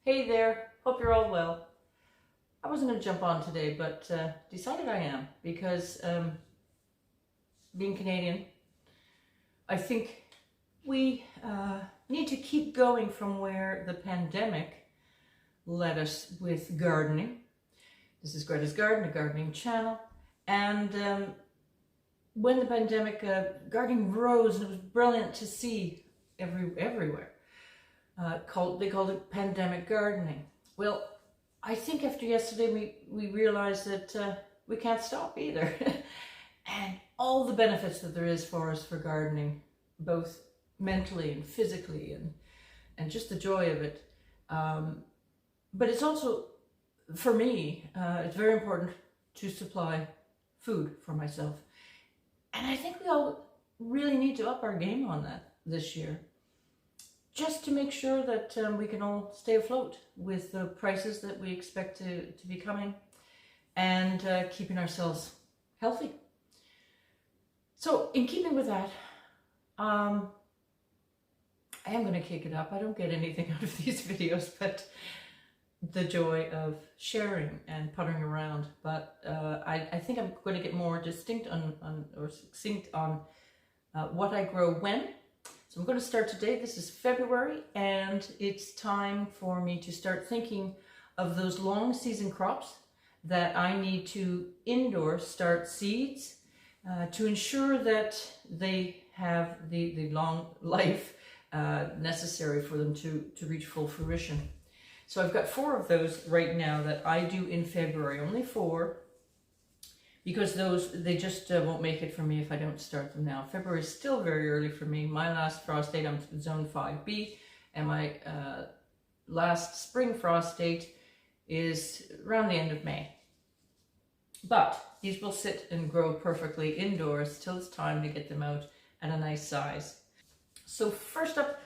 Hey there, hope you're all well. I wasn't going to jump on today, but decided I am because being Canadian, I think we need to keep going from where the pandemic led us with gardening. This is Greta's Garden, a gardening channel, and when the pandemic, gardening rose and it was brilliant to see everywhere. They called it pandemic gardening. Well, I think after yesterday we realized that we can't stop either. And all the benefits that there is for us for gardening, both mentally and physically, and just the joy of it. But it's also, for me, it's very important to supply food for myself. And I think we all really need to up our game on that this year, just to make sure that we can all stay afloat with the prices that we expect to be coming, and keeping ourselves healthy. So in keeping with that, I am going to kick it up. I don't get anything out of these videos, but the joy of sharing and puttering around. But I think I'm going to get more succinct on what I grow when. So I'm going to start today. This is February, and it's time for me to start thinking of those long season crops that I need to indoor start seeds to ensure that they have the long life necessary for them to reach full fruition. So I've got 4 of those right now that I do in February, only 4. Because they just won't make it for me if I don't start them now. February is still very early for me. My last frost date, I'm zone 5B, and my last spring frost date is around the end of May. But these will sit and grow perfectly indoors till it's time to get them out at a nice size. So first up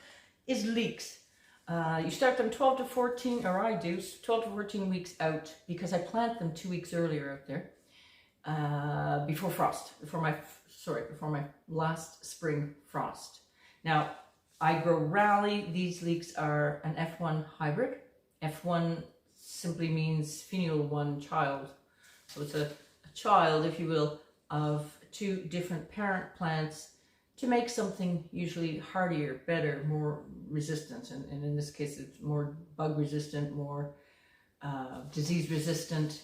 is leeks. You start them 12 to 14, or I do, 12 to 14 weeks out, because I plant them 2 weeks earlier out there. Before my last spring frost. Now, I grow Rally. These leeks are an F1 hybrid. F1 simply means fenial one child. So it's a child, if you will, of 2 different parent plants to make something usually hardier, better, more resistant. And in this case, it's more bug resistant, more disease resistant.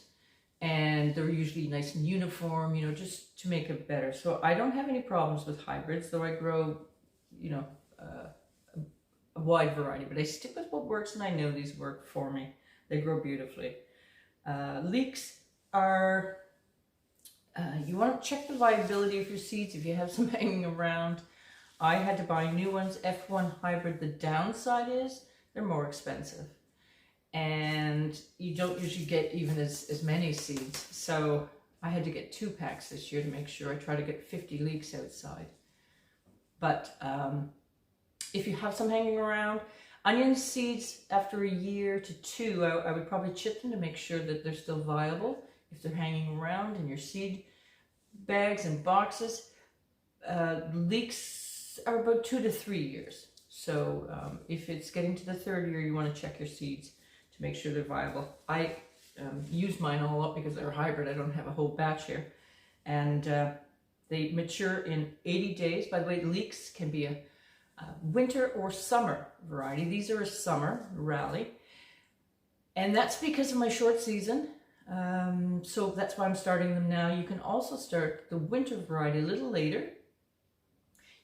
And they're usually nice and uniform, just to make it better. So I don't have any problems with hybrids, though I grow, a wide variety. But I stick with what works, and I know these work for me. They grow beautifully. Leeks are, you want to check the viability of your seeds if you have some hanging around. I had to buy new ones, F1 hybrid. The downside is they're more expensive. And you don't usually get even as many seeds. So I had to get 2 packs this year to make sure. I try to get 50 leeks outside. But if you have some hanging around, onion seeds after a year to 2, I would probably chip them to make sure that they're still viable if they're hanging around in your seed bags and boxes. Leeks are about 2 to 3 years. So if it's getting to the 3rd year, you want to check your seeds to make sure they're viable. I use mine all up because they're hybrid. I don't have a whole batch here. And they mature in 80 days. By the way, leeks can be a winter or summer variety. These are a summer Rally. And that's because of my short season. So that's why I'm starting them now. You can also start the winter variety a little later.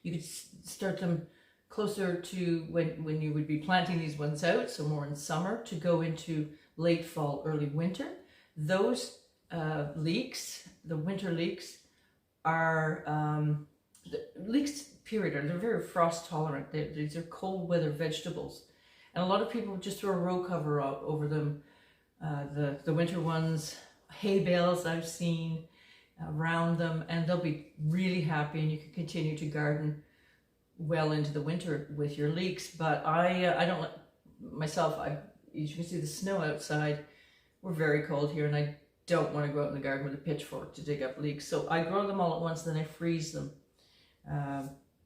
You could start them closer to when you would be planting these ones out, so more in summer, to go into late fall, early winter. Those leeks, the winter leeks, are, the leeks period, they're very frost tolerant. These are cold weather vegetables. And a lot of people just throw a row cover out over them. The winter ones, hay bales I've seen around them, and they'll be really happy, and you can continue to garden well into the winter with your leeks. But I don't let myself, as you can see the snow outside, we're very cold here, and I don't want to go out in the garden with a pitchfork to dig up leeks. So I grow them all at once, then I freeze them.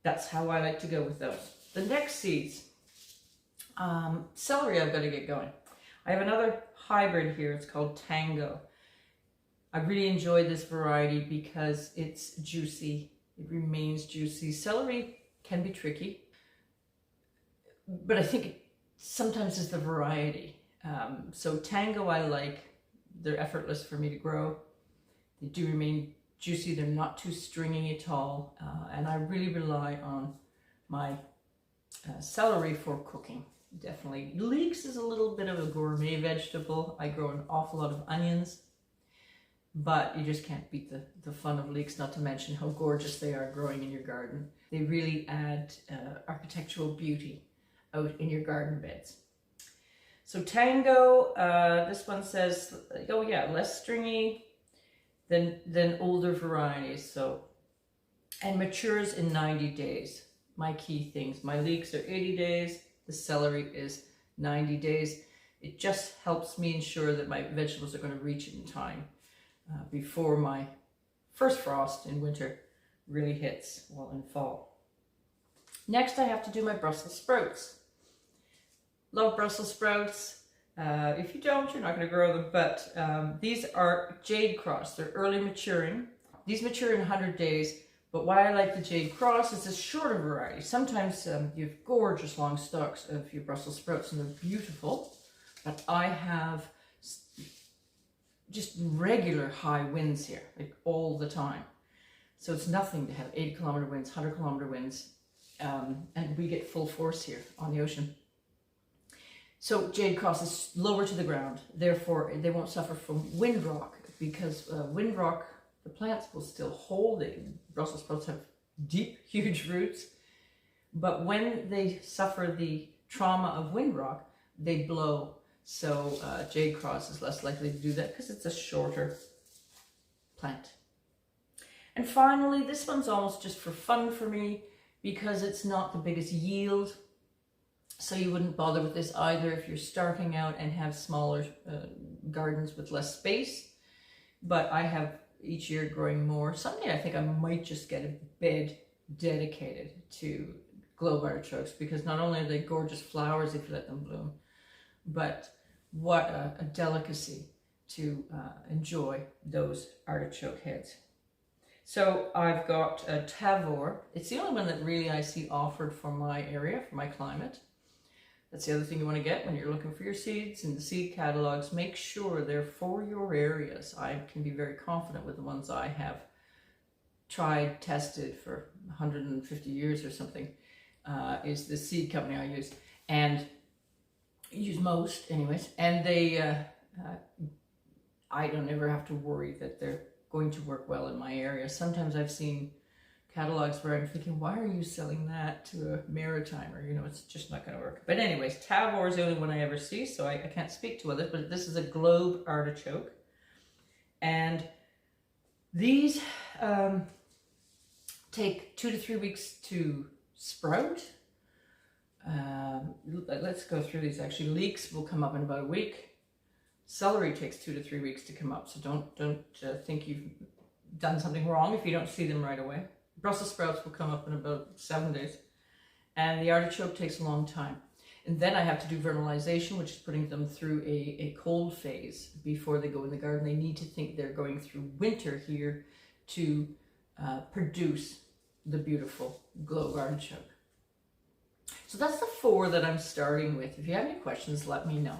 That's how I like to go with those. The next seeds, celery I've got to get going. I have another hybrid here. It's called Tango. I really enjoy this variety because it's juicy. It remains juicy. Celery can be tricky, but I think it sometimes is the variety. So Tango I like. They're effortless for me to grow. They do remain juicy. They're not too stringy at all. And I really rely on my celery for cooking. Definitely. Leeks is a little bit of a gourmet vegetable. I grow an awful lot of onions, but you just can't beat the fun of leeks, not to mention how gorgeous they are growing in your garden. They really add architectural beauty out in your garden beds. So Tango, this one says, oh yeah, less stringy than older varieties. So, and matures in 90 days. My key things. My leeks are 80 days. The celery is 90 days. It just helps me ensure that my vegetables are going to reach it in time before my first frost in winter really hits, well, in fall. Next, I have to do my Brussels sprouts. Love Brussels sprouts. If you don't, you're not going to grow them, but these are Jade Cross. They're early maturing. These mature in 100 days. But why I like the Jade Cross is a shorter variety. Sometimes you have gorgeous long stalks of your Brussels sprouts and they're beautiful. But I have just regular high winds here, like all the time. So it's nothing to have 80-kilometer winds, 100-kilometer winds. And we get full force here on the ocean. So Jade Cross is lower to the ground. Therefore, they won't suffer from windrock because windrock, the plants will still hold it. Brussels sprouts have deep, huge roots. But when they suffer the trauma of windrock, they blow. So Jade Cross is less likely to do that because it's a shorter plant. And finally, this one's almost just for fun for me because it's not the biggest yield. So you wouldn't bother with this either if you're starting out and have smaller gardens with less space. But I have each year growing more. Someday I think I might just get a bed dedicated to globe artichokes because not only are they gorgeous flowers if you let them bloom, but what a delicacy to enjoy those artichoke heads. So I've got a Tavor. It's the only one that really I see offered for my area, for my climate. That's the other thing you want to get when you're looking for your seeds in the seed catalogs. Make sure they're for your areas. I can be very confident with the ones I have tried, tested for 150 years or something, is the seed company I use. And use most anyways. And they, I don't ever have to worry that they're going to work well in my area. Sometimes I've seen catalogs where I'm thinking, why are you selling that to a maritimer? You know, it's just not going to work. But anyways, Tavor is the only one I ever see, so I can't speak to others, but this is a globe artichoke. And these take 2 to 3 weeks to sprout. Let's go through these actually. Leeks will come up in about a week. Celery takes 2 to 3 weeks to come up, so don't think you've done something wrong if you don't see them right away. Brussels sprouts will come up in about 7 days. And the artichoke takes a long time. And then I have to do vernalization, which is putting them through a cold phase before they go in the garden. They need to think they're going through winter here to produce the beautiful globe artichoke. So that's the 4 that I'm starting with. If you have any questions, let me know.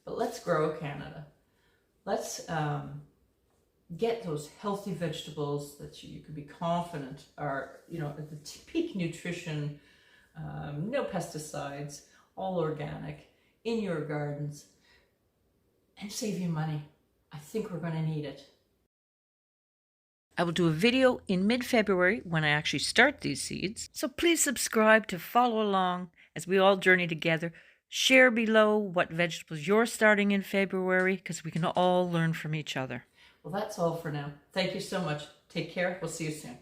But let's grow Canada. Let's get those healthy vegetables that you can be confident are, you know, at the peak nutrition, no pesticides, all organic, in your gardens, and save you money. I think we're going to need it. I will do a video in mid-February when I actually start these seeds. So please subscribe to follow along as we all journey together. Share below what vegetables you're starting in February because we can all learn from each other. Well, that's all for now. Thank you so much. Take care. We'll see you soon.